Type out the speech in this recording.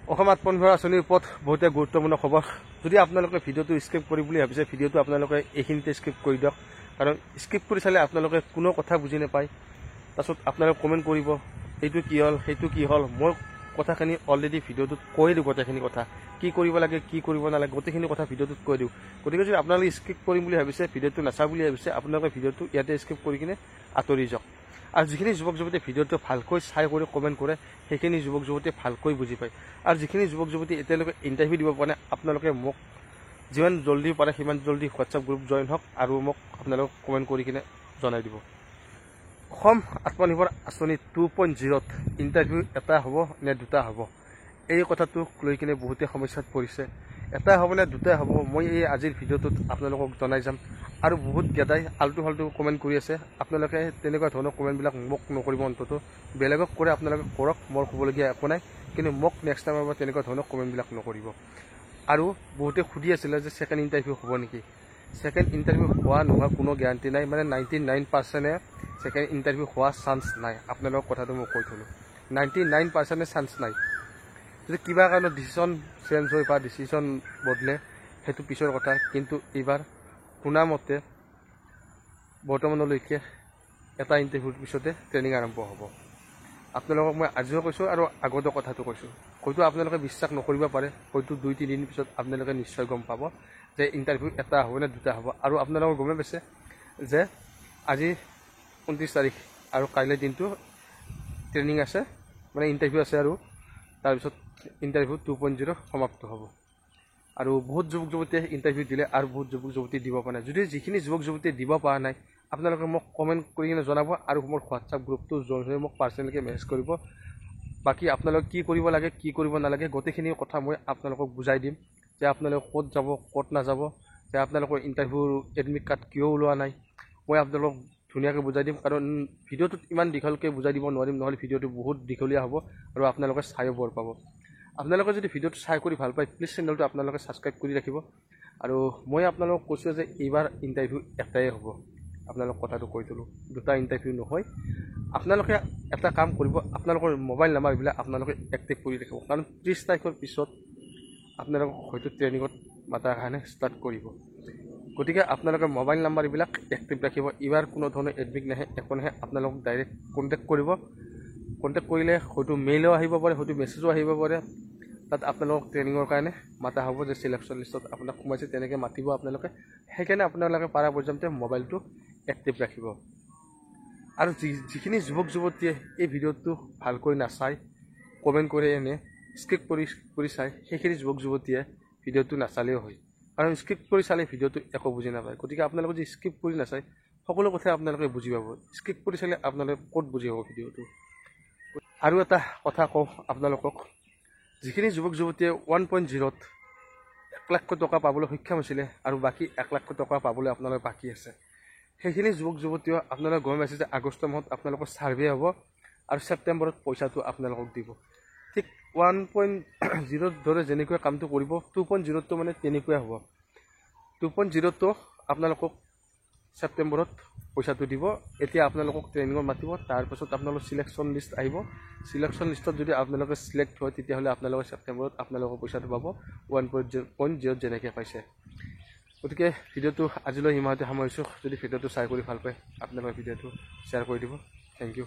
অসম আত্মনিৰ্ভৰ আঁচনিৰ ওপৰত বহুতে গুৰুত্বপূৰ্ণ খবৰ। যদি আপোনালোকে ভিডিঅ'টো স্কিপ কৰি বুলি ভাবিছে, ভিডিঅ'টো আপোনালোকে এইখিনিতে স্কিপ কৰি দিয়ক। কাৰণ স্কিপ কৰি চালে আপোনালোকে কোনো কথা বুজি নাপায়। তাৰপিছত আপোনালোকে কমেণ্ট কৰিব, এইটো কি হ'ল, সেইটো কি হ'ল। মই কথাখিনি অলৰেডি ভিডিঅ'টোত কৈ দিওঁ, গোটেইখিনি কথা কি কৰিব লাগে, কি কৰিব নালাগে, গোটেইখিনি কথা ভিডিঅ'টোত কৈ দিওঁ। গতিকে যদি আপোনালোকে স্কিপ কৰিম বুলি ভাবিছে, ভিডিঅ'টো নাচাওঁ বুলি ভাবিছে, আপোনালোকে ভিডিঅ'টো ইয়াতে স্কিপ কৰি কিনে আঁতৰি যাওক। আৰু যিখিনি যুৱক যুৱতীয়ে ভিডিঅ'টো ভালকৈ চাই কৰি কমেণ্ট কৰে, সেইখিনি যুৱক যুৱতীয়ে ভালকৈ বুজি পায়। আৰু যিখিনি যুৱক যুৱতী এতিয়ালৈকে ইণ্টাৰভিউ দিব পৰা নাই, আপোনালোকে মোক যিমান জলদি পাৰে সিমান জলদি হোৱাটছআপ গ্ৰুপ জইন হওক আৰু মোক আপোনালোকে কমেণ্ট কৰি কিনে জনাই দিব। অসম আত্মনিৰ্ভৰ আঁচনি 2.0ত ইণ্টাৰভিউ এটা হ'ব নে দুটা হ'ব, এই কথাটোক লৈ কিনে বহুতে সমস্যাত পৰিছে। এটা হ'ব নে দুটাই হ'ব, মই এই আজিৰ ভিডিঅ'টোত আপোনালোকক জনাই যাম। আৰু বহুত গেদাই আল্টু ফাল্টু কমেণ্ট কৰি আছে। আপোনালোকে তেনেকুৱা ধৰণৰ কমেণ্টবিলাক মোক নকৰিব, অন্ততঃ বেলেগক কৰে আপোনালোকে কৰক, মোৰ ক'বলগীয়া একো নাই। কিন্তু মোক নেক্সট টাইমৰ পৰা তেনেকুৱা ধৰণৰ কমেণ্টবিলাক নকৰিব। আৰু বহুতে সুধি আছিলে যে ছেকেণ্ড ইণ্টাৰভিউ হ'ব নেকি। ছেকেণ্ড ইণ্টাৰভিউ হোৱা নোহোৱা কোনো গেৰাণ্টি নাই, মানে 99%য়ে ছেকেণ্ড ইণ্টাৰভিউ হোৱা চান্স নাই। আপোনালোকৰ কথাটো মই কৈ থ'লোঁ, 99%য়ে চান্স নাই। যদি কিবা কাৰণত ডিচিশ্যন চেঞ্জ হয় বা ডিচিশ্যন বদলে সেইটো পিছৰ কথা। কিন্তু এইবাৰ শুনামতে বৰ্তমানলৈকে এটা ইণ্টাৰভিউৰ পিছতে ট্ৰেইনিং আৰম্ভ হ'ব। আপোনালোকক মই আজিও কৈছোঁ আৰু আগতো কথাটো কৈছোঁ। হয়তো আপোনালোকে বিশ্বাস নকৰিব পাৰে, হয়তো 2-3 দিন পিছত আপোনালোকে নিশ্চয় গম পাব যে ইণ্টাৰভিউ এটা হ'ব নে দুটা হ'ব। আৰু আপোনালোকে গমেই পাইছে যে আজি 29 তাৰিখ আৰু কাইলৈ দিনটো ট্ৰেইনিং আছে, মানে ইণ্টাৰভিউ আছে। আৰু তাৰপিছত ইণ্টাৰভিউ 2.0 সমাপ্ত হ'ব। আৰু বহুত যুৱক যুৱতীয়ে ইণ্টাৰভিউ দিলে আৰু বহুত যুৱক যুৱতী দিব পৰা নাই। যদি যিখিনি যুৱক যুৱতীয়ে দিব পৰা নাই, আপোনালোকে মোক কমেণ্ট কৰি কিনে জনাব আৰু মোৰ হোৱাটছআপ গ্ৰুপটো জইন হৈ মোক পাৰ্চনেলকৈ মেছেজ কৰিব। বাকী আপোনালোকে কি কৰিব লাগে, কি কৰিব নালাগে, গোটেইখিনি কথা মই আপোনালোকক বুজাই দিম। যে আপোনালোকে ক'ত যাব, ক'ত নাযাব, যে আপোনালোকৰ ইণ্টাৰভিউৰ এডমিট কাৰ্ড কিয় ওলোৱা নাই, মই আপোনালোকক ধুনীয়াকৈ বুজাই দিম। কাৰণ ভিডিঅ'টোত ইমান দীঘলকৈ বুজাই দিব নোৱাৰিম, নহ'লে ভিডিঅ'টো বহুত দীঘলীয়া হ'ব আৰু আপোনালোকে চায়ো বৰ পাব। আপোনালোকে যদি ভিডিঅ'টো চাই কৰি ভাল পায়, প্লিজ চেনেলটো আপোনালোকে ছাবস্ক্ৰাইব কৰি ৰাখিব। আৰু মই আপোনালোকক কৈছোঁ যে এইবাৰ ইণ্টাৰভিউ এটাই হ'ব। আপোনালোক কথাটো কৈ থ'লোঁ, দুটা ইণ্টাৰভিউ নহয়। আপোনালোকে এটা কাম কৰিব, আপোনালোকৰ মোবাইল নাম্বাৰবিলাক আপোনালোকে এক্টিভ কৰি ৰাখিব। কাৰণ 30 তাৰিখৰ পিছত আপোনালোকক হয়তো ট্ৰেইনিঙত মাতাৰ কাৰণে ষ্টাৰ্ট কৰিব। গতিকে আপোনালোকে মোবাইল নাম্বাৰবিলাক এক্টিভ ৰাখিব। এইবাৰ কোনো ধৰণৰ এডমিট নাহে, একো নাহে। আপোনালোকক ডাইৰেক্ট কণ্টেক্ট কৰিব। কণ্টেক্ট কৰিলে হয়তো মেইলো আহিব পাৰে, হয়তো মেছেজো আহিব পাৰে। তাত আপোনালোকক ট্ৰেইনিঙৰ কাৰণে মাতা হ'ব, যে চিলেকশ্যন লিষ্টত আপোনাক সোমাইছে, তেনেকৈ মাতিব আপোনালোকে। সেইকাৰণে আপোনালোকে পাৰা পৰ্যন্ত মোবাইলটো এক্টিভ ৰাখিব। আৰু যিখিনি যুৱক যুৱতীয়ে এই ভিডিঅ'টো ভালকৈ নাচায়, কমেণ্ট কৰি এনে স্কিপ কৰি চায়, সেইখিনি যুৱক যুৱতীয়ে ভিডিঅ'টো নাচালেও হয়। কাৰণ স্কিপ কৰি চালে ভিডিঅ'টো একো বুজি নাপায়। গতিকে আপোনালোকে যদি স্কিপ কৰি নাচায়, সকলো কথাই আপোনালোকে বুজি পাব। স্কিপ কৰি চালে আপোনালোকে ক'ত বুজি পাব ভিডিঅ'টো। আৰু এটা কথা কওঁ আপোনালোকক, যিখিনি যুৱক যুৱতীয়ে 1.0ত 1 লাখ টকা পাবলৈ সক্ষম হৈছিলে আৰু বাকী 1 লাখ টকা পাবলৈ আপোনালোকে বাকী আছে, সেইখিনি যুৱক যুৱতীয়েও আপোনালোকে গম পাইছে যে আগষ্ট মাহত আপোনালোকৰ ছাৰ্ভে হ'ব আৰু ছেপ্টেম্বৰত পইচাটো আপোনালোকক দিব। ঠিক 1.0ৰ দৰে যেনেকৈ কামটো কৰিব, 2.0টো মানে তেনেকুৱাই হ'ব। 2.0টো আপোনালোকক ছেপ্টেম্বৰত পইচাটো দিব। এতিয়া আপোনালোকক ট্ৰেইনিঙত মাতিব, তাৰপাছত আপোনালোকৰ চিলেকশ্যন লিষ্ট আহিব। চিলেকশ্যন লিষ্টত যদি আপোনালোকে চিলেক্ট হয়, তেতিয়াহ'লে আপোনালোকে ছেপ্টেম্বৰত আপোনালোকৰ পইচাটো পাব 1.0 যেনেকৈ পাইছে। গতিকে ভিডিঅ'টো আজিলৈ ইমানতে সামৰিছোঁ। যদি ভিডিঅ'টো চাই কৰি ভাল পায়, আপোনালোকে ভিডিঅ'টো শ্বেয়াৰ কৰি দিব। Thank U.